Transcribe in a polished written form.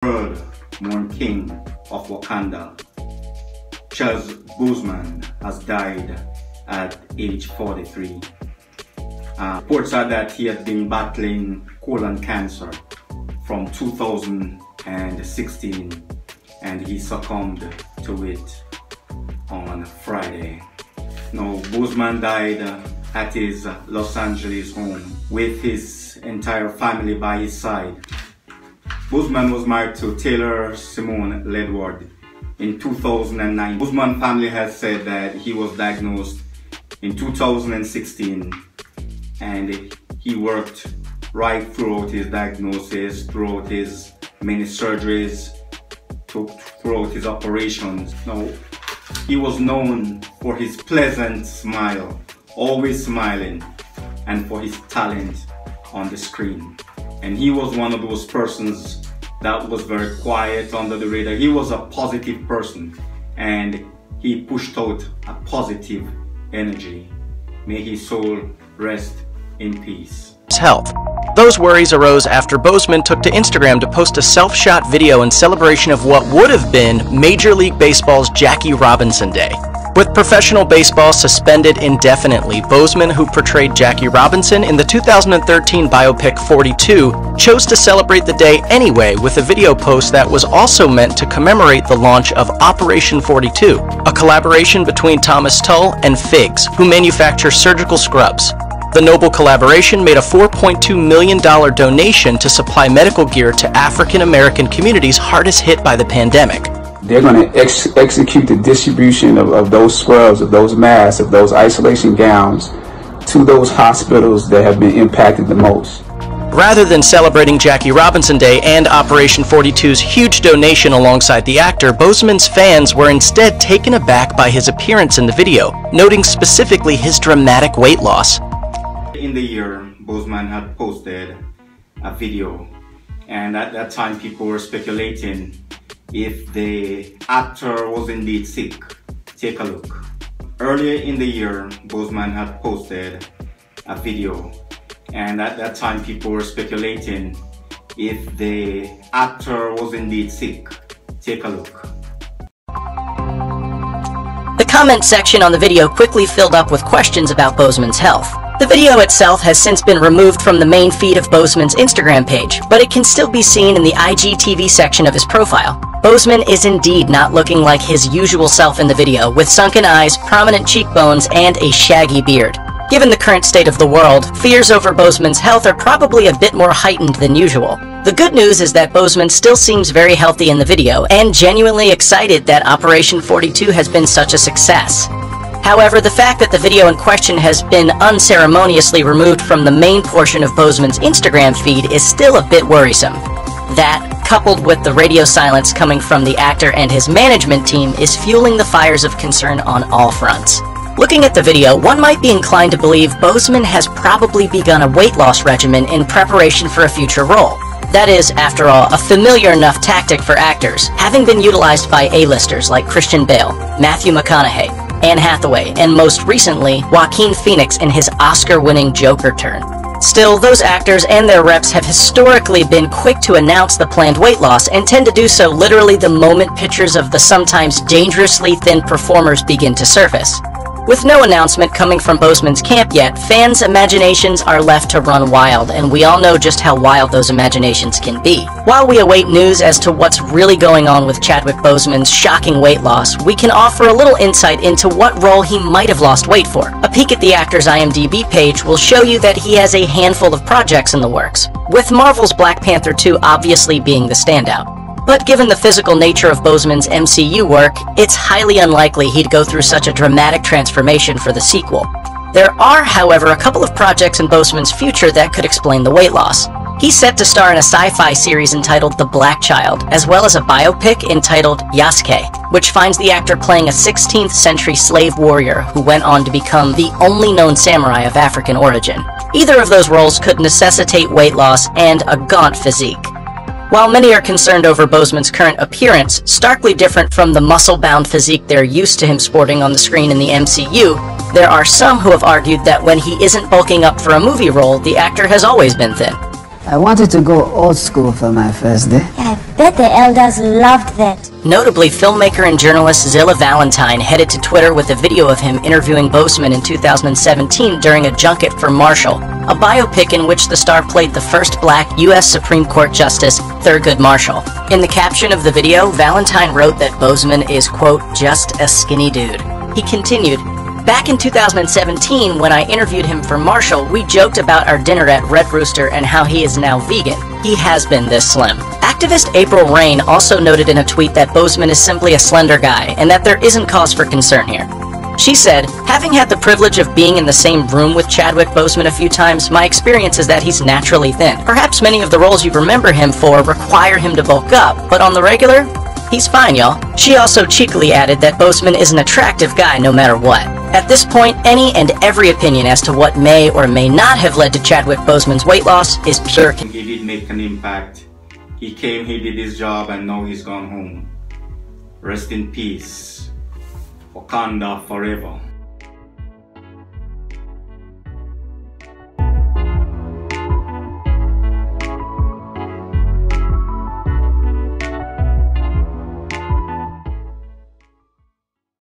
World-born king of Wakanda, Chadwick Boseman, has died at age 43. Reports are that he had been battling colon cancer from 2016 and he succumbed to it on Friday. Now, Boseman died at his Los Angeles home with his entire family by his side. Boseman was married to Taylor Simone Ledward in 2009. Boseman family has said that he was diagnosed in 2016 and he worked right throughout his diagnosis, throughout his many surgeries, throughout his operations. Now, he was known for his pleasant smile, always smiling, and for his talent on the screen. And he was one of those persons that was very quiet under the radar. He was a positive person and he pushed out a positive energy. May his soul rest in peace. Health. Those worries arose after Boseman took to Instagram to post a self-shot video in celebration of what would have been Major League Baseball's Jackie Robinson Day. With professional baseball suspended indefinitely, Boseman, who portrayed Jackie Robinson in the 2013 biopic 42, chose to celebrate the day anyway with a video post that was also meant to commemorate the launch of Operation 42, a collaboration between Thomas Tull and Figs, who manufacture surgical scrubs. The noble collaboration made a $4.2 million donation to supply medical gear to African American communities hardest hit by the pandemic. They're going to execute the distribution of those scrubs, of those masks, of those isolation gowns to those hospitals that have been impacted the most. Rather than celebrating Jackie Robinson Day and Operation 42's huge donation alongside the actor, Boseman's fans were instead taken aback by his appearance in the video, noting specifically his dramatic weight loss. In the year, Boseman had posted a video, and at that time people were speculating if the actor was indeed sick. Take a look. Earlier in the year, Boseman had posted a video, and at that time people were speculating if the actor was indeed sick. Take a look. The comment section on the video quickly filled up with questions about Boseman's health. The video itself has since been removed from the main feed of Boseman's Instagram page, but it can still be seen in the IGTV section of his profile. Boseman is indeed not looking like his usual self in the video, with sunken eyes, prominent cheekbones, and a shaggy beard. Given the current state of the world, fears over Boseman's health are probably a bit more heightened than usual. The good news is that Boseman still seems very healthy in the video, and genuinely excited that Operation 42 has been such a success. However, the fact that the video in question has been unceremoniously removed from the main portion of Boseman's Instagram feed is still a bit worrisome. That, coupled with the radio silence coming from the actor and his management team, is fueling the fires of concern on all fronts. Looking at the video, one might be inclined to believe Boseman has probably begun a weight loss regimen in preparation for a future role. That is, after all, a familiar enough tactic for actors, having been utilized by A-listers like Christian Bale, Matthew McConaughey, Anne Hathaway, and most recently, Joaquin Phoenix in his Oscar-winning Joker turn. Still, those actors and their reps have historically been quick to announce the planned weight loss and tend to do so literally the moment pictures of the sometimes dangerously thin performers begin to surface. With no announcement coming from Boseman's camp yet, fans' imaginations are left to run wild, and we all know just how wild those imaginations can be. While we await news as to what's really going on with Chadwick Boseman's shocking weight loss, we can offer a little insight into what role he might have lost weight for. A peek at the actor's IMDb page will show you that he has a handful of projects in the works, with Marvel's Black Panther 2 obviously being the standout. But given the physical nature of Boseman's MCU work, it's highly unlikely he'd go through such a dramatic transformation for the sequel. There are, however, a couple of projects in Boseman's future that could explain the weight loss. He's set to star in a sci-fi series entitled The Black Child, as well as a biopic entitled Yasuke, which finds the actor playing a 16th century slave warrior who went on to become the only known samurai of African origin. Either of those roles could necessitate weight loss and a gaunt physique. While many are concerned over Boseman's current appearance, starkly different from the muscle-bound physique they're used to him sporting on the screen in the MCU, there are some who have argued that when he isn't bulking up for a movie role, the actor has always been thin. I wanted to go old school for my first day. I bet the elders loved that. Notably, filmmaker and journalist Zilla Valentine headed to Twitter with a video of him interviewing Boseman in 2017 during a junket for Marshall, a biopic in which the star played the first black U.S. Supreme Court Justice, Thurgood Marshall. In the caption of the video, Valentine wrote that Boseman is, quote, just a skinny dude. He continued, back in 2017, when I interviewed him for Marshall, we joked about our dinner at Red Rooster and how he is now vegan. He has been this slim. Activist April Rain also noted in a tweet that Boseman is simply a slender guy and that there isn't cause for concern here. She said, having had the privilege of being in the same room with Chadwick Boseman a few times, my experience is that he's naturally thin. Perhaps many of the roles you remember him for require him to bulk up, but on the regular, he's fine, y'all. She also cheekily added that Boseman is an attractive guy no matter what. At this point, any and every opinion as to what may or may not have led to Chadwick Boseman's weight loss is pure. He did make an impact. He came, he did his job, and now he's gone home. Rest in peace. Wakanda forever.